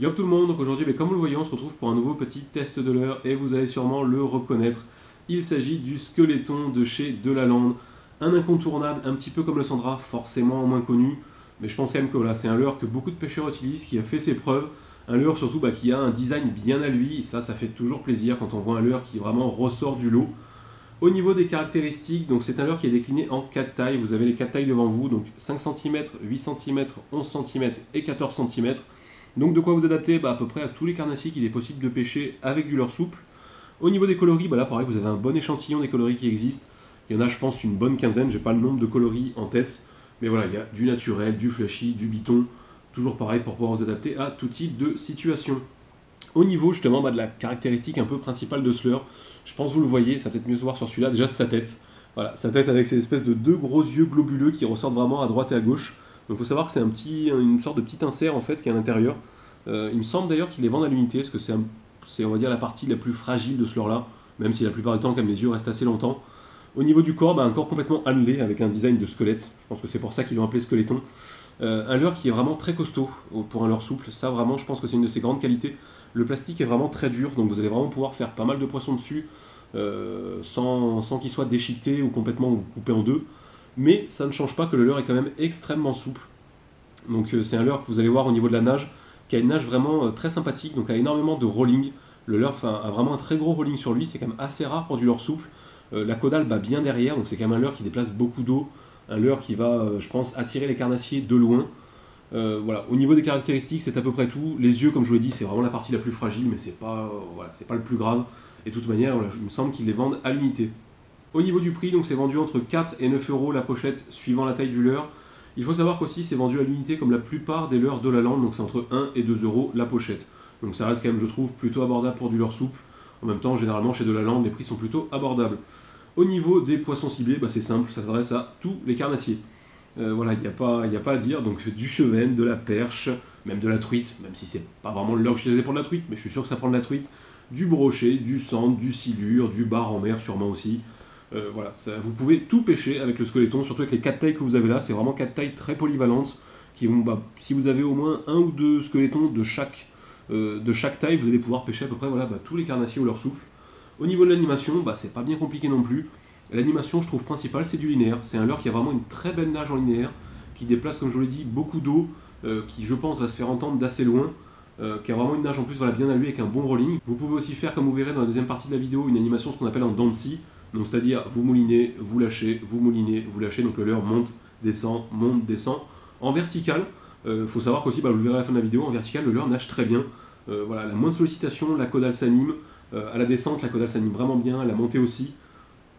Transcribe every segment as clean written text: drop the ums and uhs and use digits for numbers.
Yo tout le monde, donc aujourd'hui, comme vous le voyez, on se retrouve pour un nouveau petit test de leurre et vous allez sûrement le reconnaître. Il s'agit du Skeleton de chez Delalande, un incontournable, un petit peu comme le Sandra, forcément moins connu, mais je pense quand même que voilà, c'est un leurre que beaucoup de pêcheurs utilisent, qui a fait ses preuves, un leurre surtout qui a un design bien à lui, et ça fait toujours plaisir quand on voit un leurre qui vraiment ressort du lot. Au niveau des caractéristiques, donc c'est un leurre qui est décliné en 4 tailles, vous avez les 4 tailles devant vous, donc 5 cm, 8 cm, 11 cm et 14 cm. Donc de quoi vous adapter à peu près à tous les carnassiers qu'il est possible de pêcher avec du leurre souple. Au niveau des coloris, là pareil, vous avez un bon échantillon des coloris qui existent. Il y en a je pense une bonne quinzaine, j'ai pas le nombre de coloris en tête. Mais voilà, il y a du naturel, du flashy, du biton. Toujours pareil pour pouvoir vous adapter à tout type de situation. Au niveau justement de la caractéristique un peu principale de ce leurre, je pense que vous le voyez, ça va peut-être mieux se voir sur celui-là, déjà sa tête. Voilà, sa tête avec ces espèces de deux gros yeux globuleux qui ressortent vraiment à droite et à gauche. Donc il faut savoir que c'est une sorte de petit insert en fait qui est à l'intérieur. Il me semble d'ailleurs qu'ils les vendent à l'unité, parce que c'est on va dire la partie la plus fragile de ce leurre-là, même si la plupart du temps, comme les yeux restent assez longtemps. Au niveau du corps, un corps complètement annelé avec un design de squelette. Je pense que c'est pour ça qu'ils l'ont appelé Skeleton. Un leurre qui est vraiment très costaud pour un leurre souple. Ça vraiment, je pense que c'est une de ses grandes qualités. Le plastique est vraiment très dur, donc vous allez vraiment pouvoir faire pas mal de poissons dessus sans qu'il soit déchiqueté ou complètement coupé en deux. Mais ça ne change pas que le leurre est quand même extrêmement souple. Donc c'est un leurre que vous allez voir au niveau de la nage, qui a une nage vraiment très sympathique, donc a énormément de rolling. Le leurre a vraiment un très gros rolling sur lui, c'est quand même assez rare pour du leurre souple. La caudale bat bien derrière, donc c'est quand même un leurre qui déplace beaucoup d'eau, un leurre qui va, je pense, attirer les carnassiers de loin. Voilà. Au niveau des caractéristiques, c'est à peu près tout. Les yeux, comme je vous l'ai dit, c'est vraiment la partie la plus fragile, mais c'est pas le plus grave. Et de toute manière, il me semble qu'ils les vendent à l'unité. Au niveau du prix, donc c'est vendu entre 4 et 9 euros la pochette, suivant la taille du leurre. Il faut savoir qu'aussi c'est vendu à l'unité comme la plupart des leurres Delalande, donc c'est entre 1 et 2 euros la pochette. Donc ça reste quand même, je trouve, plutôt abordable pour du leurre souple. En même temps, généralement chez Delalande, les prix sont plutôt abordables. Au niveau des poissons ciblés, c'est simple, ça s'adresse à tous les carnassiers. Voilà, il n'y a pas à dire, donc du chevenne, de la perche, même de la truite, même si c'est pas vraiment le leurre que je utilisais pour de la truite, mais je suis sûr que ça prend de la truite, du brochet, du sandre, du silure, du bar en mer sûrement aussi. Voilà, vous pouvez tout pêcher avec le Skeleton, surtout avec les 4 tailles que vous avez là, c'est vraiment 4 tailles très polyvalentes, qui vont, si vous avez au moins un ou deux squelettons de chaque taille, vous allez pouvoir pêcher à peu près tous les carnassiers ou leur souffle. Au niveau de l'animation, c'est pas bien compliqué non plus. L'animation, je trouve principale, c'est du linéaire. C'est un leurre qui a vraiment une très belle nage en linéaire, qui déplace, comme je vous l'ai dit, beaucoup d'eau, qui je pense va se faire entendre d'assez loin, qui a vraiment une nage en plus bien à lui avec un bon rolling. Vous pouvez aussi faire, comme vous verrez dans la deuxième partie de la vidéo, une animation ce qu'on appelle en dents de scie. Donc c'est-à-dire vous moulinez, vous lâchez, vous moulinez, vous lâchez, donc le leurre monte, descend, en vertical. Faut savoir qu'aussi, vous le verrez à la fin de la vidéo, en vertical le leurre nage très bien. Voilà, la moindre sollicitation, la caudale s'anime, à la descente la caudale s'anime vraiment bien, à la montée aussi.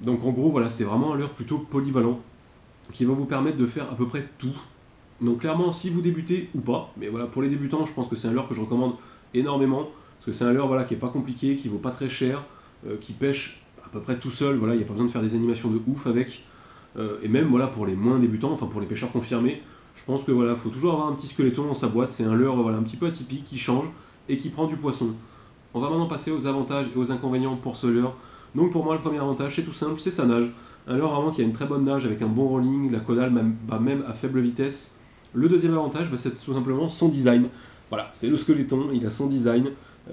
Donc en gros voilà, c'est vraiment un leurre plutôt polyvalent, qui va vous permettre de faire à peu près tout. Donc clairement si vous débutez ou pas, mais voilà, pour les débutants je pense que c'est un leurre que je recommande énormément, parce que c'est un leurre qui n'est pas compliqué, qui vaut pas très cher, qui pêche à peu près tout seul, il n'y a pas besoin de faire des animations de ouf avec, et même pour les moins débutants, enfin pour les pêcheurs confirmés, je pense que faut toujours avoir un petit Skeleton dans sa boîte, c'est un leurre un petit peu atypique, qui change et qui prend du poisson. On va maintenant passer aux avantages et aux inconvénients pour ce leurre. Donc pour moi le premier avantage c'est tout simple, c'est sa nage. Un leurre vraiment qui a une très bonne nage avec un bon rolling, la caudale même à faible vitesse. Le deuxième avantage c'est tout simplement son design. Voilà, c'est le Skeleton, il a son design,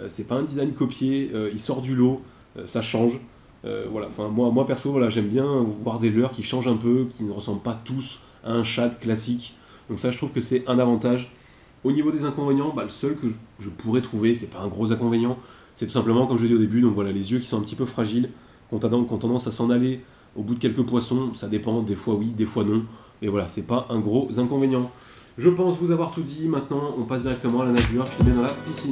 c'est pas un design copié, il sort du lot, ça change. Voilà, enfin moi perso j'aime bien voir des leurres qui changent un peu, qui ne ressemblent pas tous à un shad classique. Donc ça je trouve que c'est un avantage. Au niveau des inconvénients, le seul que je pourrais trouver, c'est pas un gros inconvénient, c'est tout simplement comme je l'ai dit au début, donc voilà, les yeux qui sont un petit peu fragiles, qui ont tendance à s'en aller au bout de quelques poissons, ça dépend, des fois oui, des fois non, et voilà, c'est pas un gros inconvénient. Je pense vous avoir tout dit, maintenant on passe directement à la nageur qui met dans la piscine.